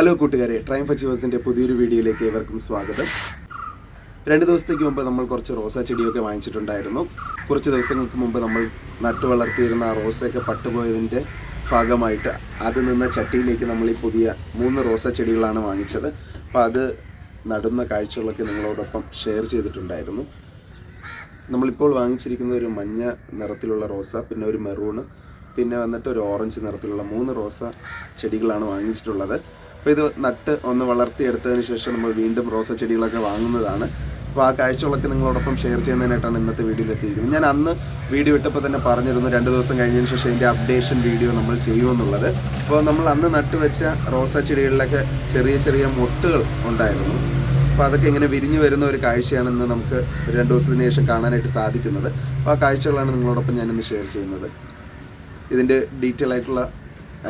Hello കൂട്ടുകാരെ, triumph അച്ചീവേഴ്സിൻ്റെ പുതിയൊരു വീഡിയോയിലേക്ക് ഏവർക്കും സ്വാഗതം. 2 ദിവസത്തേക്ക് മുമ്പ് നമ്മൾ കുറച്ച് റോസാ ചെടിയൊക്കെ വാങ്ങിച്ചിട്ടുണ്ടായിരുന്നു. കുറച്ച് ദിവസങ്ങൾക്ക് മുമ്പ് നമ്മൾ നട്ടു വളർത്തിയിരുന്ന ആ റോസയൊക്കെ പട്ടുപോയതിൻ്റെ ഭാഗമായിട്ട് അത് നിന്ന ചട്ടിയിലേക്ക് നമ്മൾ ഈ പുതിയ 3 റോസാ ചെടികളാണ് വാങ്ങിച്ചത്. അപ്പോൾ അത് നടുന്ന കാഴ്ചകളൊക്കെ നിങ്ങളോടൊപ്പം ഷെയർ ചെയ്തിട്ടുണ്ടായിരുന്നു. നമ്മളിപ്പോൾ വാങ്ങിച്ചിരിക്കുന്ന ഒരു മഞ്ഞ നിറത്തിലുള്ള റോസ, പിന്നെ ഒരു മെറൂണ്, പിന്നെ വന്നിട്ട് ഒരു ഓറഞ്ച് നിറത്തിലുള്ള 3 റോസ ചെടികളാണ് വാങ്ങിച്ചിട്ടുള്ളത്. അപ്പോൾ ഇത് നട്ട് ഒന്ന് വളർത്തിയെടുത്തതിന് ശേഷം നമ്മൾ വീണ്ടും റോസ ചെടികളൊക്കെ വാങ്ങുന്നതാണ്. അപ്പോൾ ആ കാഴ്ചകളൊക്കെ നിങ്ങളോടൊപ്പം ഷെയർ ചെയ്യുന്നതിനായിട്ടാണ് ഇന്നത്തെ വീഡിയോയിൽ എത്തിയിരിക്കുന്നത്. ഞാൻ അന്ന് വീഡിയോ ഇട്ടപ്പോൾ തന്നെ പറഞ്ഞിരുന്നു 2 ദിവസം കഴിഞ്ഞതിന് ശേഷം ഇതിൻ്റെ അപ്ഡേഷൻ വീഡിയോ നമ്മൾ ചെയ്യുമെന്നുള്ളത്. അപ്പോൾ നമ്മൾ അന്ന് നട്ടുവെച്ച റോസ ചെടികളിലൊക്കെ ചെറിയ ചെറിയ മൊട്ടുകൾ ഉണ്ടായിരുന്നു. അപ്പോൾ അതൊക്കെ ഇങ്ങനെ വിരിഞ്ഞു വരുന്ന ഒരു കാഴ്ചയാണെന്ന് നമുക്ക് 2 ദിവസത്തിന് ശേഷം കാണാനായിട്ട് സാധിക്കുന്നത്. അപ്പോൾ ആ കാഴ്ചകളാണ് നിങ്ങളോടൊപ്പം ഞാനിന്ന് ഷെയർ ചെയ്യുന്നത്. ഇതിൻ്റെ ഡീറ്റെയിൽ ആയിട്ടുള്ള,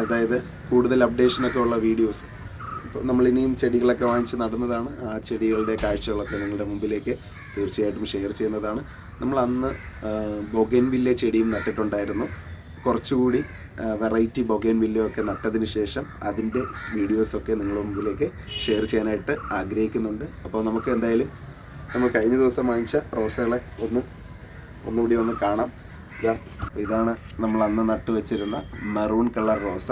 അതായത് കൂടുതൽ അപ്ഡേഷനൊക്കെ ഉള്ള വീഡിയോസ് ഇപ്പോൾ നമ്മളിനിയും ചെടികളൊക്കെ വാങ്ങിച്ച് നടുന്നതാണ്. ആ ചെടികളുടെ കാഴ്ചകളൊക്കെ നിങ്ങളുടെ മുമ്പിലേക്ക് തീർച്ചയായിട്ടും ഷെയർ ചെയ്യുന്നതാണ്. നമ്മൾ അന്ന് ബൊഗൈൻവില്ല ചെടിയും നട്ടിട്ടുണ്ടായിരുന്നു. കുറച്ചുകൂടി വെറൈറ്റി ബൊഗൈൻവില്ലയൊക്കെ നട്ടതിന് ശേഷം അതിൻ്റെ വീഡിയോസൊക്കെ നിങ്ങളുടെ മുമ്പിലേക്ക് ഷെയർ ചെയ്യാനായിട്ട് ആഗ്രഹിക്കുന്നുണ്ട്. അപ്പോൾ നമുക്ക് എന്തായാലും നമ്മൾ കഴിഞ്ഞ ദിവസം വാങ്ങിച്ച റോസകളെ ഒന്നുകൂടി ഒന്ന് കാണാം. ഇതാണ് നമ്മൾ അന്ന് നട്ടുവെച്ചിരുന്ന മെറൂൺ കളർ റോസ.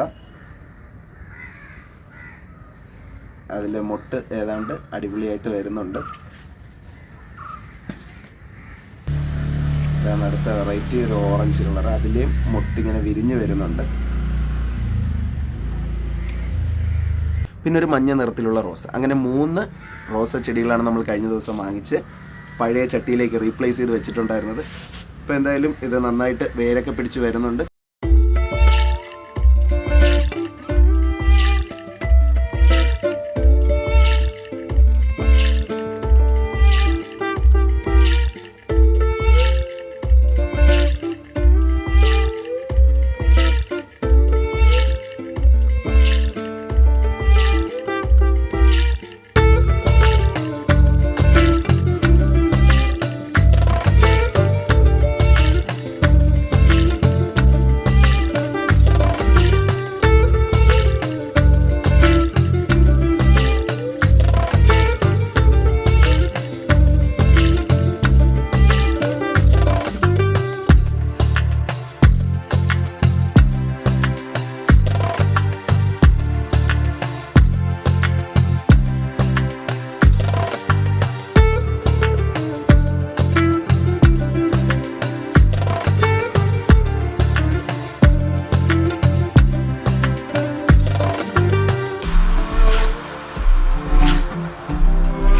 അതിലെ മൊട്ട് ഏതാണ്ട് അടിപൊളിയായിട്ട് വരുന്നുണ്ട്. ഇതാണ് അടുത്ത വെറൈറ്റി, ഒരു ഓറഞ്ച് കളർ. അതിലെയും മൊട്ടിങ്ങനെ വിരിഞ്ഞ് വരുന്നുണ്ട്. പിന്നെ ഒരു മഞ്ഞ നിറത്തിലുള്ള റോസ. അങ്ങനെ 3 റോസ ചെടികളാണ് നമ്മൾ കഴിഞ്ഞ ദിവസം വാങ്ങിച്ച് പഴയ ചട്ടിയിലേക്ക് റീപ്ലേസ് ചെയ്ത് വെച്ചിട്ടുണ്ടായിരുന്നത്. ഇപ്പോൾ എന്തായാലും ഇത് നന്നായിട്ട് വേരൊക്കെ പിടിച്ച് വരുന്നുണ്ട്.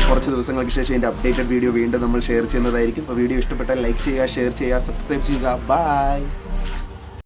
കുറച്ച് ദിവസങ്ങൾക്ക് ശേഷം ഇതിൻ്റെ അപ്ഡേറ്റഡ് വീഡിയോ വീണ്ടും നമ്മൾ ഷെയർ ചെയ്യുന്നതായിരിക്കും. അപ്പോൾ വീഡിയോ ഇഷ്ടപ്പെട്ടാൽ ലൈക്ക് ചെയ്യുക, ഷെയർ ചെയ്യുക, സബ്സ്ക്രൈബ് ചെയ്യുക. ബൈ.